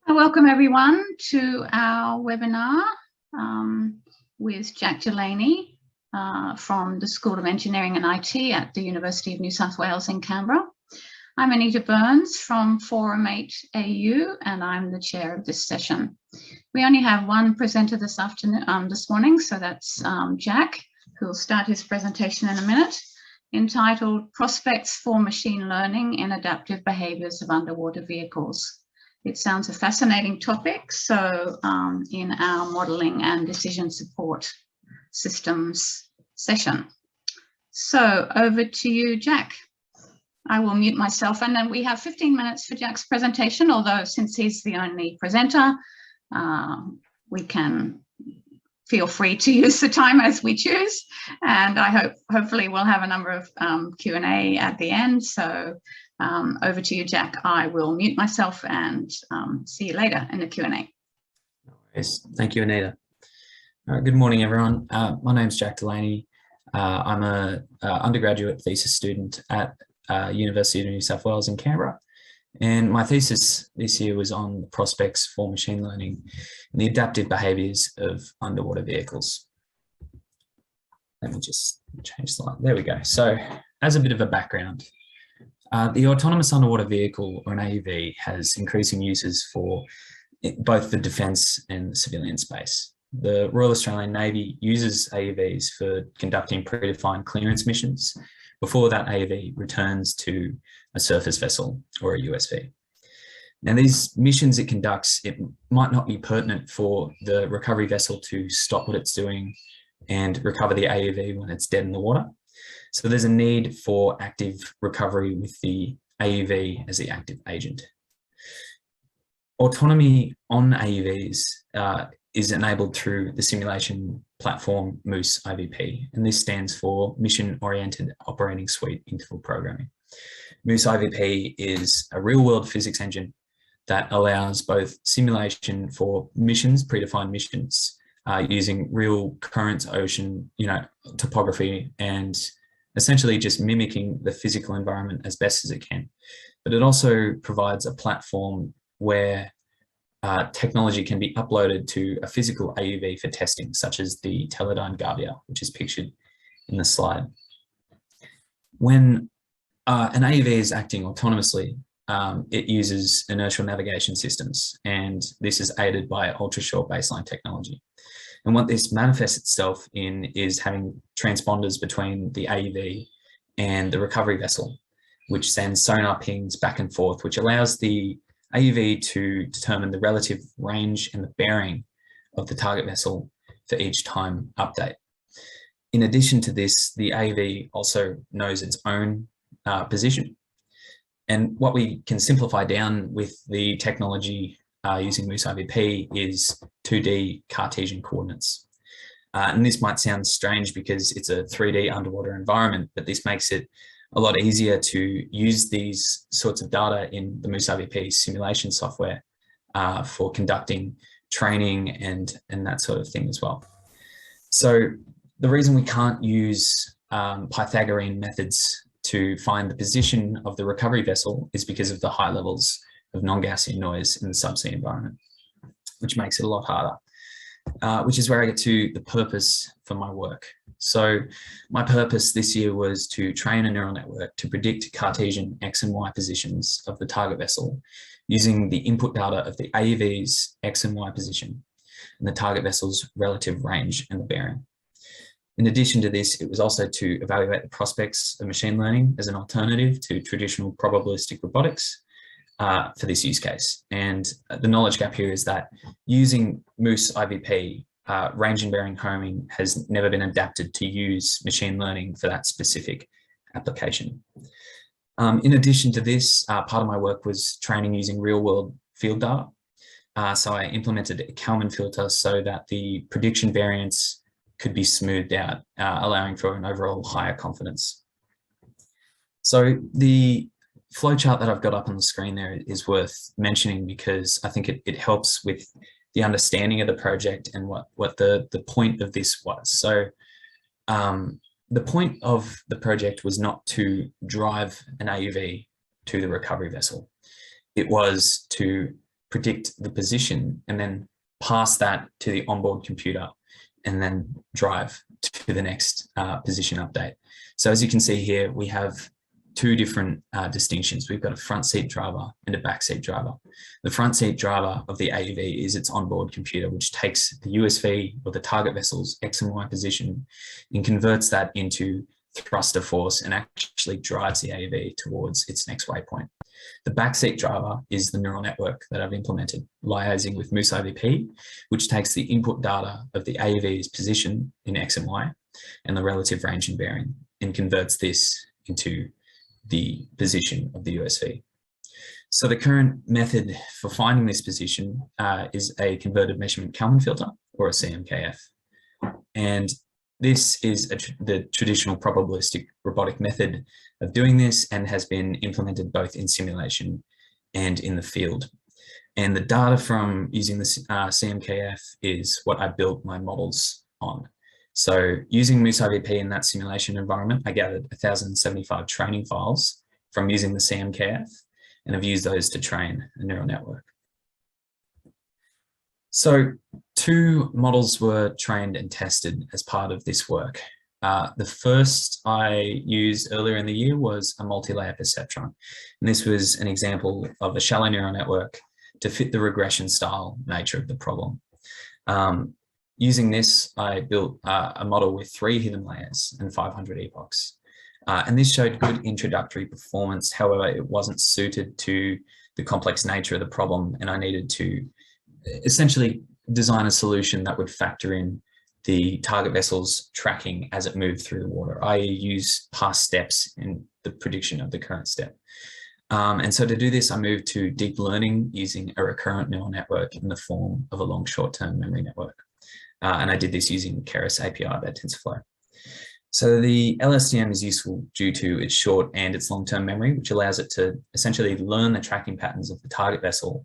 I welcome everyone to our webinar with Jack Delaney from the School of Engineering and IT at the University of New South Wales in Canberra. I'm Anita Byrnes from Forum 8 AU and I'm the chair of this session. We only have one presenter this morning, so that's Jack, who will start his presentation in a minute, entitled Prospects for Machine Learning in Adaptive Behaviours of Underwater Vehicles. It sounds a fascinating topic, so in our modelling and decision support systems session. So over to you, Jack. I will mute myself, and then we have 15 minutes for Jack's presentation, although since he's the only presenter, we can feel free to use the time as we choose. And I hopefully we'll have a number of Q&A at the end. So over to you, Jack. I will mute myself and see you later in the Q&A. Yes, thank you, Anita. Good morning, everyone. My name's Jack Delaney. I'm an undergraduate thesis student at University of New South Wales in Canberra. And my thesis this year was on the prospects for machine learning and the adaptive behaviours of underwater vehicles. Let me just change the slide. There we go. So as a bit of a background, the autonomous underwater vehicle, or an AUV, has increasing uses for both the defence and the civilian space. The Royal Australian Navy uses AUVs for conducting predefined clearance missions before that AUV returns to a surface vessel or a USV. Now, these missions it conducts, it might not be pertinent for the recovery vessel to stop what it's doing and recover the AUV when it's dead in the water. So there's a need for active recovery with the AUV as the active agent. Autonomy on AUVs is enabled through the simulation platform MOOS IVP, and this stands for Mission Oriented Operating Suite Interval Programming. MOOS IVP is a real-world physics engine that allows both simulation for missions, predefined missions, using real current ocean, topography, and essentially just mimicking the physical environment as best as it can. But it also provides a platform where technology can be uploaded to a physical AUV for testing, such as the Teledyne Gavia, which is pictured in the slide. When an AUV is acting autonomously, it uses inertial navigation systems, and this is aided by ultra-short baseline technology. And what this manifests itself in is having transponders between the AUV and the recovery vessel, which sends sonar pings back and forth, which allows the AUV to determine the relative range and the bearing of the target vessel for each time update. In addition to this, the AUV also knows its own position. And what we can simplify down with the technology using MOOS IVP is 2D Cartesian coordinates. And this might sound strange because it's a 3D underwater environment, but this makes it a lot easier to use these sorts of data in the MOOS IVP simulation software for conducting training and that sort of thing as well. So the reason we can't use Pythagorean methods to find the position of the recovery vessel is because of the high levels of non-Gaussian noise in the subsea environment, which makes it a lot harder, which is where I get to the purpose for my work. So my purpose this year was to train a neural network to predict Cartesian X and Y positions of the target vessel using the input data of the AUV's X and Y position and the target vessel's relative range and the bearing. In addition to this, it was also to evaluate the prospects of machine learning as an alternative to traditional probabilistic robotics for this use case. And the knowledge gap here is that using MOOS IVP, range and bearing homing has never been adapted to use machine learning for that specific application. In addition to this, part of my work was training using real-world field data. So I implemented a Kalman filter so that the prediction variance could be smoothed out, allowing for an overall higher confidence. So the flowchart that I've got up on the screen there is worth mentioning because I think it helps with the understanding of the project and what the point of this was. So the point of the project was not to drive an AUV to the recovery vessel. It was to predict the position and then pass that to the onboard computer and then drive to the next position update. So as you can see here, we have two different distinctions. We've got a front seat driver and a back seat driver. The front seat driver of the AUV is its onboard computer, which takes the USV or the target vessel's X and Y position and converts that into thruster force and actually drives the AUV towards its next waypoint. The backseat driver is the neural network that I've implemented, liaising with Moose IVP, which takes the input data of the AUV's position in X and Y and the relative range and bearing and converts this into the position of the USV. So the current method for finding this position is a converted measurement Kalman filter, or a CMKF. And this is the traditional probabilistic robotic method of doing this and has been implemented both in simulation and in the field. And the data from using the CMKF is what I built my models on. So using Moose IVP in that simulation environment, I gathered 1,075 training files from using the CMKF, and I've used those to train a neural network. So 2 models were trained and tested as part of this work. The first I used earlier in the year was a multi-layer perceptron. And this was an example of a shallow neural network to fit the regression style nature of the problem. Using this, I built a model with 3 hidden layers and 500 epochs. And this showed good introductory performance. However, it wasn't suited to the complex nature of the problem, and I needed to essentially design a solution that would factor in the target vessel's tracking as it moved through the water, i.e. use past steps in the prediction of the current step. And so to do this, I moved to deep learning using a recurrent neural network in the form of a long short-term memory network. And I did this using Keras API by TensorFlow. So the LSTM is useful due to its short and its long-term memory, which allows it to essentially learn the tracking patterns of the target vessel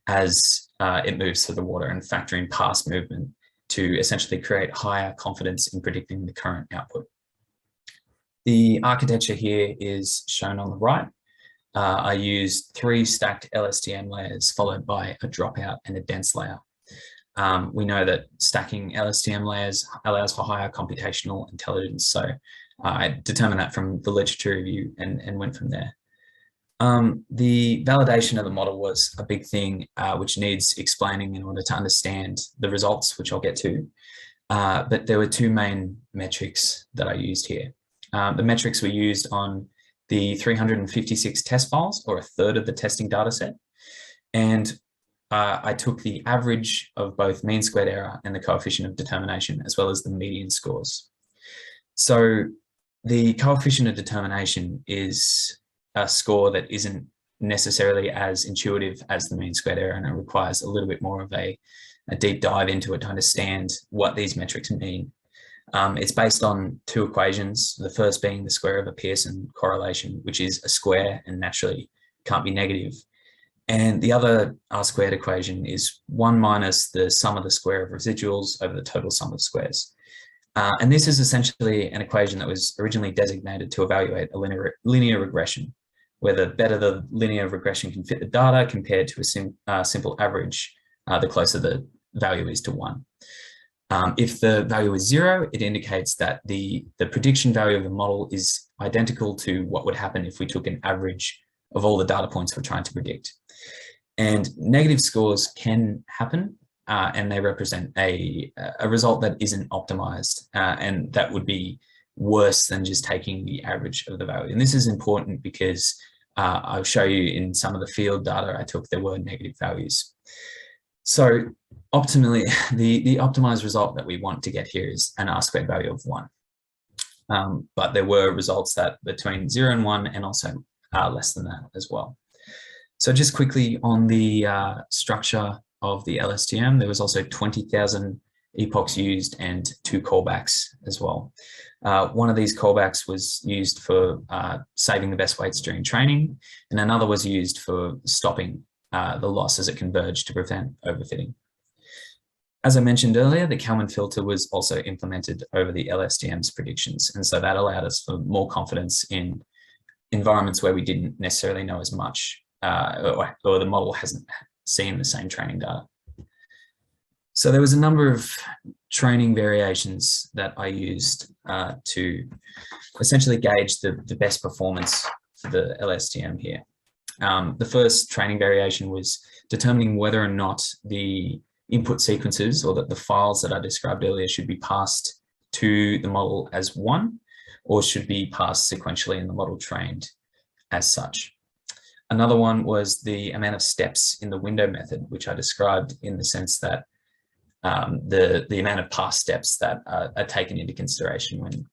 as it moves through the water and factor in past movement to essentially create higher confidence in predicting the current output. The architecture here is shown on the right. I used 3 stacked LSTM layers followed by a dropout and a dense layer. We know that stacking LSTM layers allows for higher computational intelligence. So I determined that from the literature review and went from there. The validation of the model was a big thing, which needs explaining in order to understand the results, which I'll get to. But there were 2 main metrics that I used here. The metrics were used on the 356 test files, or a third of the testing data set. And I took the average of both mean squared error and the coefficient of determination, as well as the median scores. So the coefficient of determination is a score that isn't necessarily as intuitive as the mean squared error, and it requires a little bit more of a deep dive into it to understand what these metrics mean. It's based on 2 equations, the first being the square of a Pearson correlation, which is a square and naturally can't be negative. And the other R-squared equation is 1 minus the sum of the square of residuals over the total sum of squares. And this is essentially an equation that was originally designated to evaluate a linear regression, where the better the linear regression can fit the data compared to a simple average, the closer the value is to 1. If the value is 0, it indicates that the prediction value of the model is identical to what would happen if we took an average of all the data points we're trying to predict. And negative scores can happen, and they represent a result that isn't optimized, and that would be worse than just taking the average of the value. And this is important because I'll show you in some of the field data I took, there were negative values. So optimally, the optimized result that we want to get here is an R-squared value of 1. But there were results that between 0 and 1, and also less than that as well. So just quickly on the structure of the LSTM, there was also 20,000 epochs used and 2 callbacks as well. One of these callbacks was used for saving the best weights during training, and another was used for stopping the loss as it converged to prevent overfitting. As I mentioned earlier, the Kalman filter was also implemented over the LSTM's predictions, and so that allowed us for more confidence in environments where we didn't necessarily know as much, or the model hasn't see the same training data. So there was a number of training variations that I used to essentially gauge the best performance for the LSTM here. The first training variation was determining whether or not the input sequences, or that the files that I described earlier, should be passed to the model as one, or should be passed sequentially in the model trained as such. Another one was the amount of steps in the window method, which I described in the sense that the amount of past steps that are taken into consideration when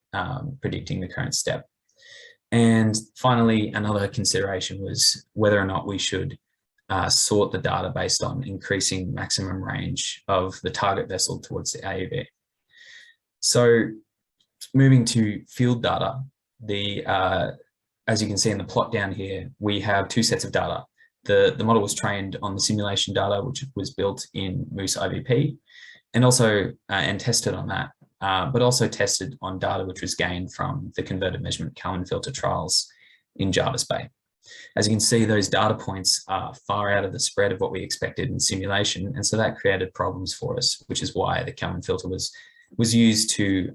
predicting the current step. And finally, another consideration was whether or not we should sort the data based on increasing maximum range of the target vessel towards the AUV. So moving to field data, as you can see in the plot down here, we have two sets of data. The model was trained on the simulation data, which was built in Moose IVP, and also and tested on that, but also tested on data which was gained from the converted measurement Kalman filter trials in Jarvis Bay. As you can see, those data points are far out of the spread of what we expected in simulation, and so that created problems for us, which is why the Kalman filter was used to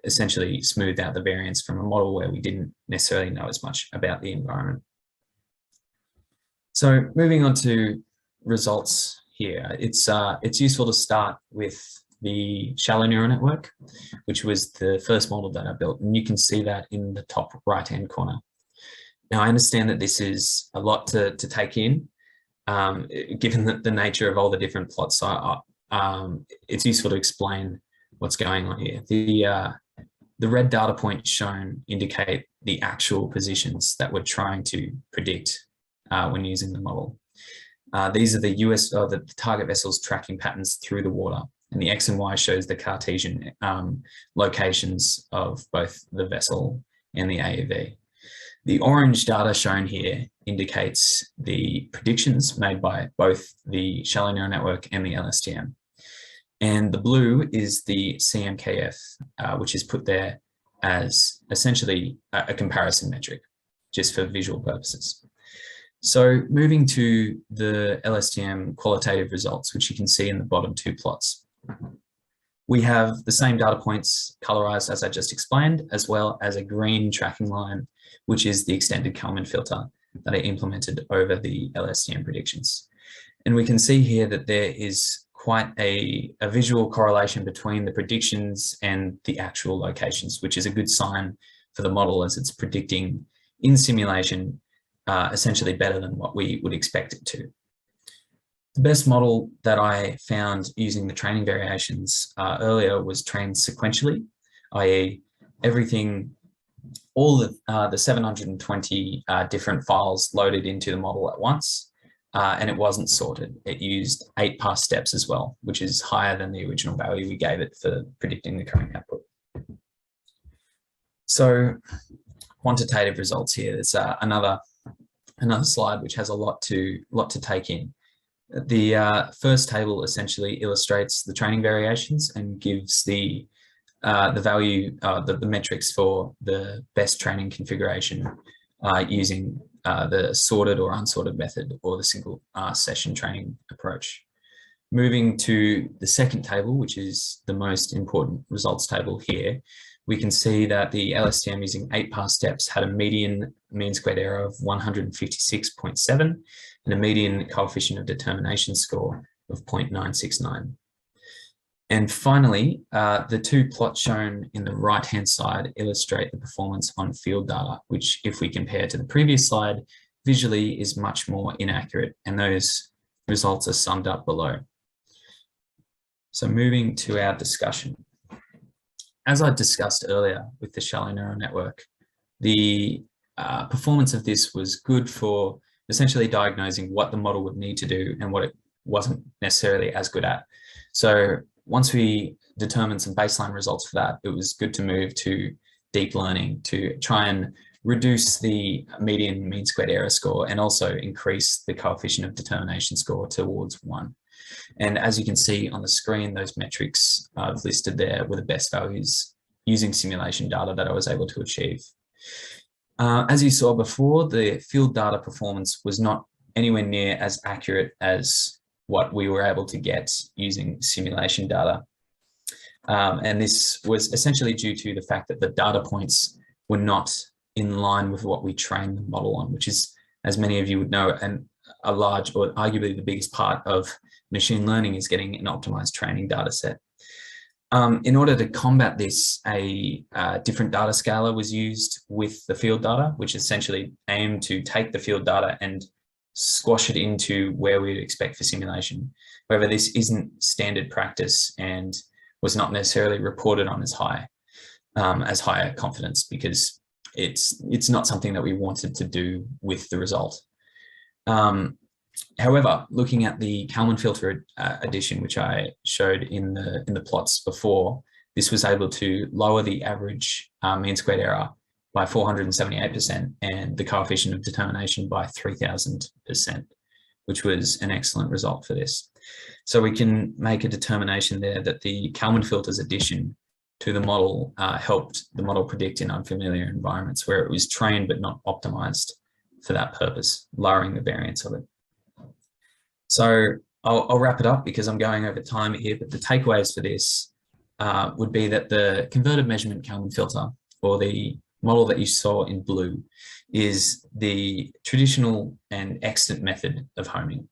essentially smooth out the variance from a model where we didn't necessarily know as much about the environment. So moving on to results here, it's useful to start with the shallow neural network, which was the first model that I built, and you can see that in the top right-hand corner. Now, I understand that this is a lot to take in, given the nature of all the different plots. So it's useful to explain what's going on here. The red data points shown indicate the actual positions that we're trying to predict when using the model. These are the target vessel's tracking patterns through the water, and the X and Y shows the Cartesian locations of both the vessel and the AUV. The orange data shown here indicates the predictions made by both the shallow neural network and the LSTM. And the blue is the CMKF, which is put there as essentially a comparison metric, just for visual purposes. So moving to the LSTM qualitative results, which you can see in the bottom two plots. We have the same data points colorized as I just explained, as well as a green tracking line, which is the extended Kalman filter that I implemented over the LSTM predictions. And we can see here that there is quite a visual correlation between the predictions and the actual locations, which is a good sign for the model as it's predicting in simulation essentially better than what we would expect it to. The best model that I found using the training variations earlier was trained sequentially, i.e. everything, all the 720 different files loaded into the model at once, and it wasn't sorted. It used 8 past steps as well, which is higher than the original value we gave it for predicting the current output. So quantitative results here. There's another slide which has a lot to take in. The first table essentially illustrates the training variations and gives the value, the metrics for the best training configuration using the sorted or unsorted method or the single session training approach. Moving to the second table, which is the most important results table here, we can see that the LSTM using 8 past steps had a median mean squared error of 156.7 and a median coefficient of determination score of 0.969. And finally, the two plots shown in the right-hand side illustrate the performance on field data, which, if we compare to the previous slide, visually is much more inaccurate, and those results are summed up below. So moving to our discussion. As I discussed earlier with the shallow neural network, the performance of this was good for essentially diagnosing what the model would need to do and what it wasn't necessarily as good at. So once we determined some baseline results for that, it was good to move to deep learning to try and reduce the median mean squared error score and also increase the coefficient of determination score towards 1. And as you can see on the screen, those metrics I've listed there were the best values using simulation data that I was able to achieve. As you saw before, the field data performance was not anywhere near as accurate as what we were able to get using simulation data. And this was essentially due to the fact that the data points were not in line with what we trained the model on, which is, as many of you would know, a large, or arguably the biggest part of machine learning, is getting an optimized training data set. In order to combat this, a different data scaler was used with the field data, which essentially aimed to take the field data and squash it into where we'd expect for simulation. However, this isn't standard practice and was not necessarily reported on as higher confidence, because it's not something that we wanted to do with the result. However, looking at the Kalman filter addition, which I showed in the plots before, this was able to lower the average mean squared error by 478% and the coefficient of determination by 3000%, which was an excellent result for this. So we can make a determination there that the Kalman filter's addition to the model helped the model predict in unfamiliar environments where it was trained but not optimized for that purpose, lowering the variance of it. So I'll wrap it up because I'm going over time here, but the takeaways for this would be that the converted measurement Kalman filter, or the model that you saw in blue, is the traditional and extant method of homing.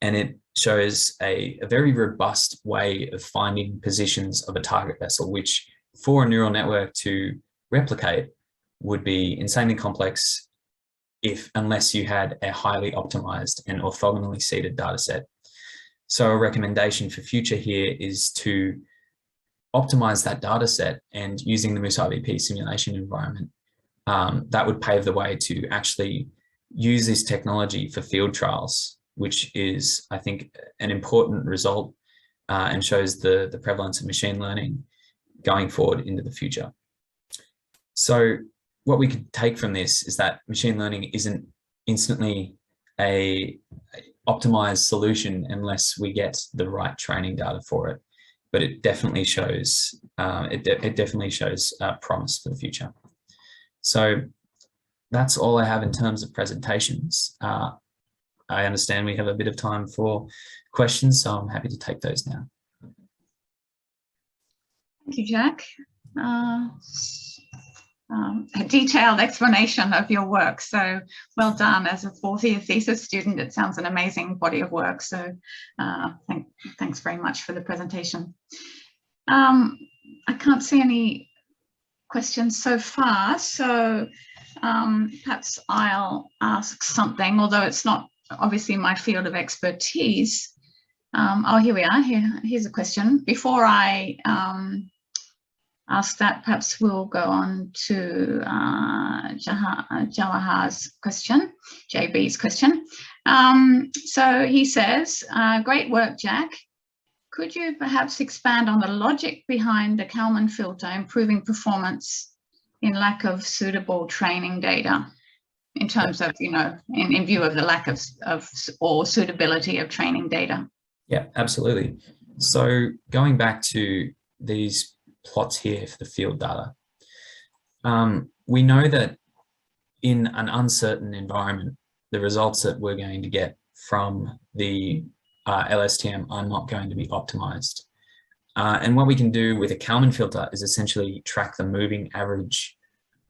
And it shows a very robust way of finding positions of a target vessel, which for a neural network to replicate would be insanely complex unless you had a highly optimized and orthogonally seeded data set. So a recommendation for future here is to optimize that data set, and using the MOOS-IVP simulation environment, that would pave the way to actually use this technology for field trials, which is, I think, an important result and shows the prevalence of machine learning going forward into the future. So what we could take from this is that machine learning isn't instantly a optimized solution unless we get the right training data for it, but it definitely shows promise for the future. So that's all I have in terms of presentations. I understand we have a bit of time for questions, so I'm happy to take those now. Thank you, Jack. A detailed explanation of your work. So well done. As a fourth year thesis student, it sounds an amazing body of work. So thanks very much for the presentation. I can't see any questions so far. So perhaps I'll ask something, although it's not obviously my field of expertise. Oh, here we are. Here's a question. Before I ask that, perhaps we'll go on to Jawahar's question, JB's question. So he says, great work, Jack. Could you perhaps expand on the logic behind the Kalman filter improving performance in lack of suitable training data, in terms of, you know, in view of the lack of or suitability of training data? Yeah, absolutely. So going back to these plots here for the field data, we know that in an uncertain environment, the results that we're going to get from the LSTM are not going to be optimized. And what we can do with a Kalman filter is essentially track the moving average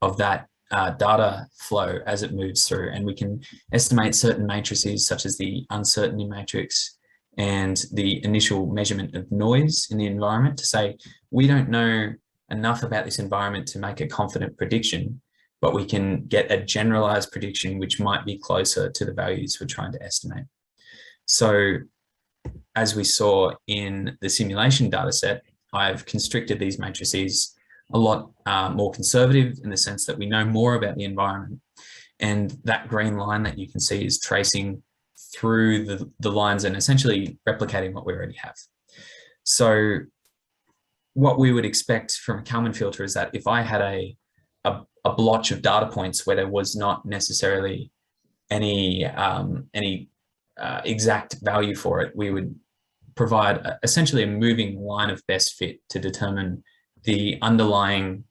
of that data flow as it moves through. And we can estimate certain matrices such as the uncertainty matrix and the initial measurement of noise in the environment to say, we don't know enough about this environment to make a confident prediction, but we can get a generalized prediction which might be closer to the values we're trying to estimate. So as we saw in the simulation data set, I've constricted these matrices a lot more conservative in the sense that we know more about the environment. And that green line that you can see is tracing through the lines and essentially replicating what we already have. So what we would expect from a Kalman filter is that if I had a blotch of data points where there was not necessarily any exact value for it, we would provide essentially a moving line of best fit to determine the underlying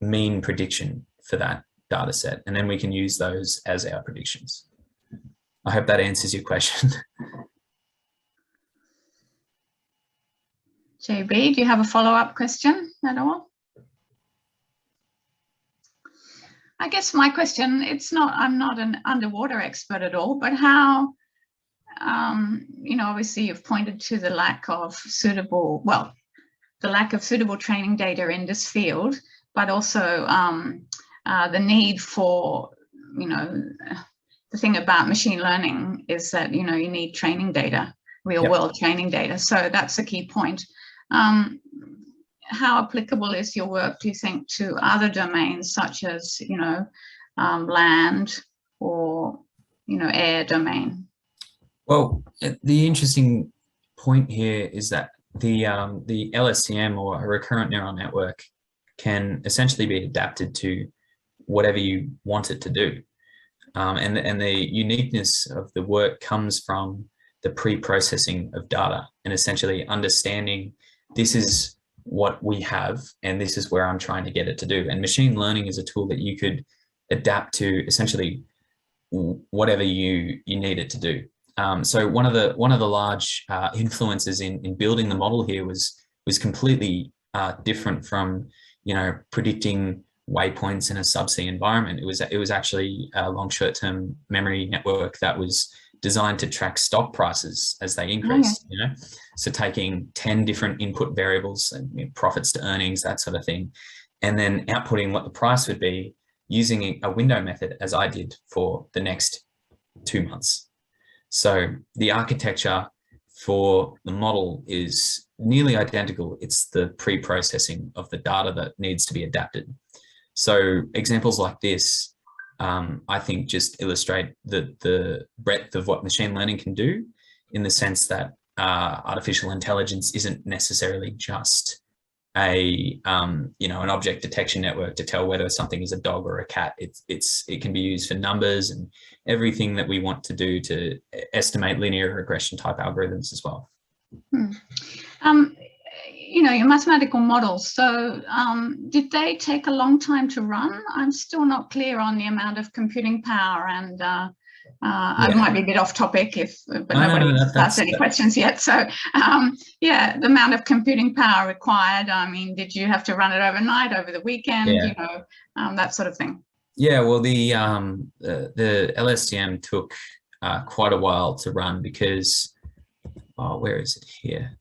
mean prediction for that data set. And then we can use those as our predictions. I hope that answers your question. JB, do you have a follow-up question at all? I guess my question, I'm not an underwater expert at all, but how, obviously you've pointed to the lack of suitable training data in this field, but also the need for, the thing about machine learning is that, you need training data, real world training data. So that's a key point. How applicable is your work, do you think, to other domains such as, land or, air domain? Well, the interesting point here is that the LSTM, or a recurrent neural network, can essentially be adapted to whatever you want it to do. And the uniqueness of the work comes from the pre-processing of data and essentially understanding this is what we have and this is where I'm trying to get it to do. And machine learning is a tool that you could adapt to essentially whatever you need it to do. So one of the large influences in building the model here was completely different from predicting waypoints in a subsea environment. It was actually a long short-term memory network that was designed to track stock prices as they increased. So taking 10 different input variables, and profits to earnings, that sort of thing, and then outputting what the price would be using a window method, as I did for the next 2 months. So the architecture for the model is nearly identical. It's the pre-processing of the data that needs to be adapted. So examples like this, I think, just illustrate the breadth of what machine learning can do, in the sense that artificial intelligence isn't necessarily just an object detection network to tell whether something is a dog or a cat. It can be used for numbers and everything that we want to do to estimate linear regression type algorithms as well. Your mathematical models, so did they take a long time to run? I'm still not clear on the amount of computing power, and I might be a bit off topic but nobody's asked any questions yet. So the amount of computing power required, I mean, did you have to run it overnight, over the weekend, that sort of thing? Yeah, well, the LSTM took quite a while to run because, where is it here?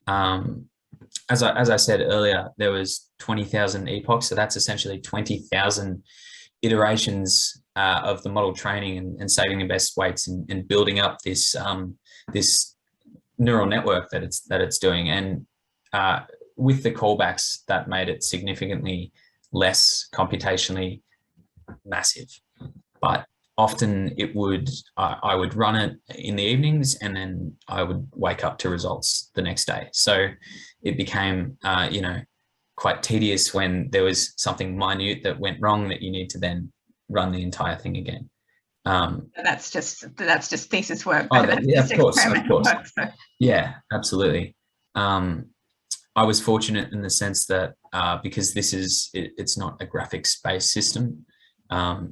As I said earlier, there was 20,000 epochs, so that's essentially 20,000 iterations of the model training and saving the best weights and building up this this neural network that it's doing. And with the callbacks, that made it significantly less computationally massive. But often I would run it in the evenings, and then I would wake up to results the next day. So it became, quite tedious when there was something minute that went wrong that you need to then run the entire thing again. That's just thesis work. Of course. Work, so. Yeah, absolutely. I was fortunate in the sense that because it's not a graphics-based system.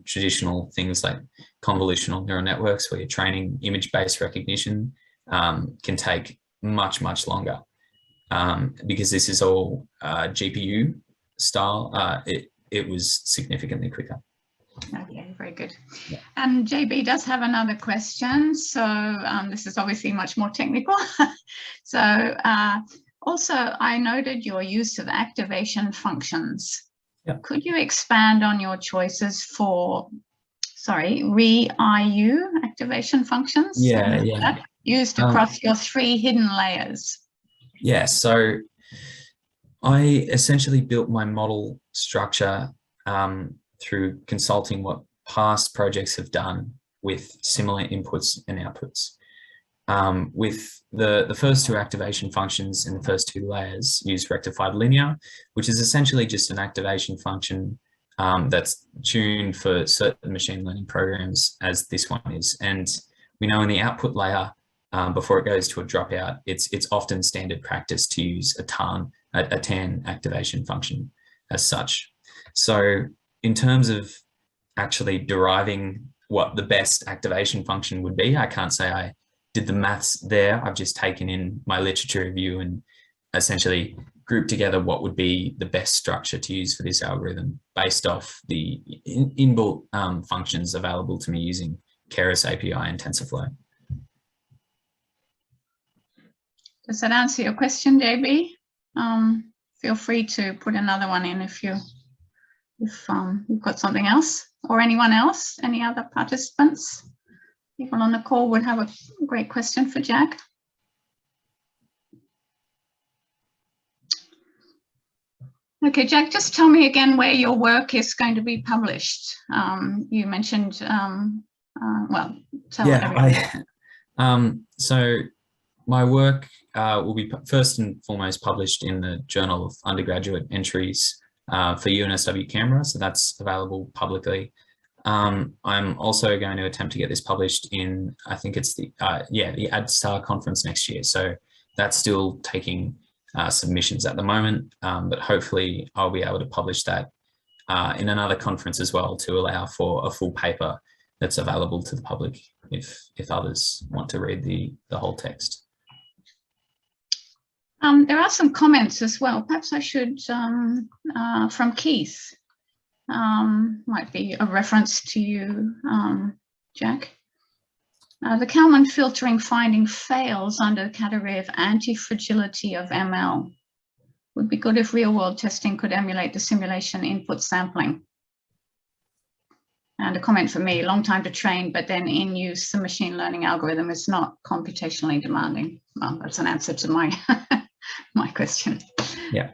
Traditional things like convolutional neural networks, where you're training image-based recognition, can take much longer. Because this is all GPU style, it was significantly quicker. Okay, very good. Yeah. And JB does have another question. So this is obviously much more technical. So also, I noted your use of activation functions. Yep. Could you expand on your choices for, re-IU activation functions? Used across your 3 hidden layers. Yeah, so I essentially built my model structure through consulting what past projects have done with similar inputs and outputs. With the first 2 activation functions in the first 2 layers use rectified linear, which is essentially just an activation function that's tuned for certain machine learning programs, as this one is. And we know in the output layer, before it goes to a dropout, it's often standard practice to use a TAN activation function as such. So in terms of actually deriving what the best activation function would be. I can't say I did the maths there. I've just taken in my literature review and essentially grouped together what would be the best structure to use for this algorithm based off the inbuilt functions available to me using Keras API and TensorFlow. Does that answer your question, JB? Feel free to put another one in if you've got something else, or anyone else, any other participants. People on the call would have a great question for Jack. Okay, Jack, just tell me again where your work is going to be published. You mentioned, well, tell everybody. So my work will be first and foremost published in the Journal of Undergraduate Entries for UNSW Canberra, so that's available publicly. I'm also going to attempt to get this published in, I think it's the AdStar conference next year. So that's still taking submissions at the moment, but hopefully I'll be able to publish that in another conference as well to allow for a full paper that's available to the public if others want to read the whole text. There are some comments as well. Perhaps I should, from Keith, might be a reference to you, Jack. The Kalman filtering finding fails under the category of anti-fragility of ML. Would be good if real-world testing could emulate the simulation input sampling. And a comment for me, long time to train, but then in use, the machine learning algorithm is not computationally demanding. Well, that's an answer to my my question. Yeah.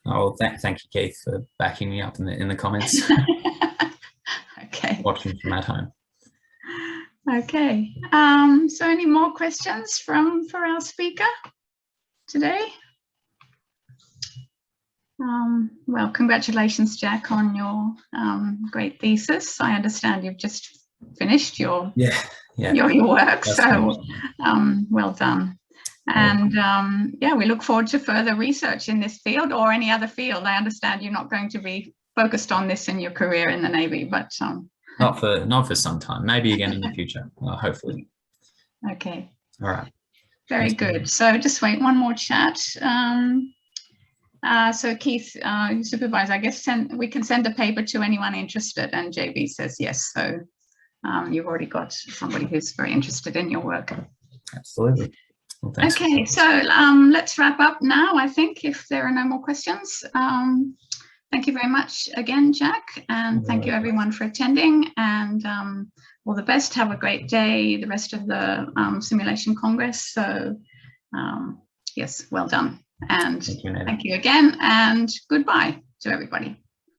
Oh, thank you, Keith, for backing me up in the comments. Okay. Watching from at home. Okay. So any more questions for our speaker today? Well, congratulations, Jack, on your great thesis. I understand you've just finished your work, so well done. And yeah, we look forward to further research in this field or any other field. I understand you're not going to be focused on this in your career in the Navy, but not for some time. Maybe again in the future, hopefully. Okay. All right. Very good. So just wait, one more chat. So Keith, supervisor, I guess we can send the paper to anyone interested, and JB says yes. So you've already got somebody who's very interested in your work. Absolutely. Well, thanks. Okay, so let's wrap up now, I think, if there are no more questions. Thank you very much again, Jack, and thank you everyone for attending, and all the best. Have a great day, the rest of the Simulation Congress. So yes, well done. And thank you again, and goodbye to everybody.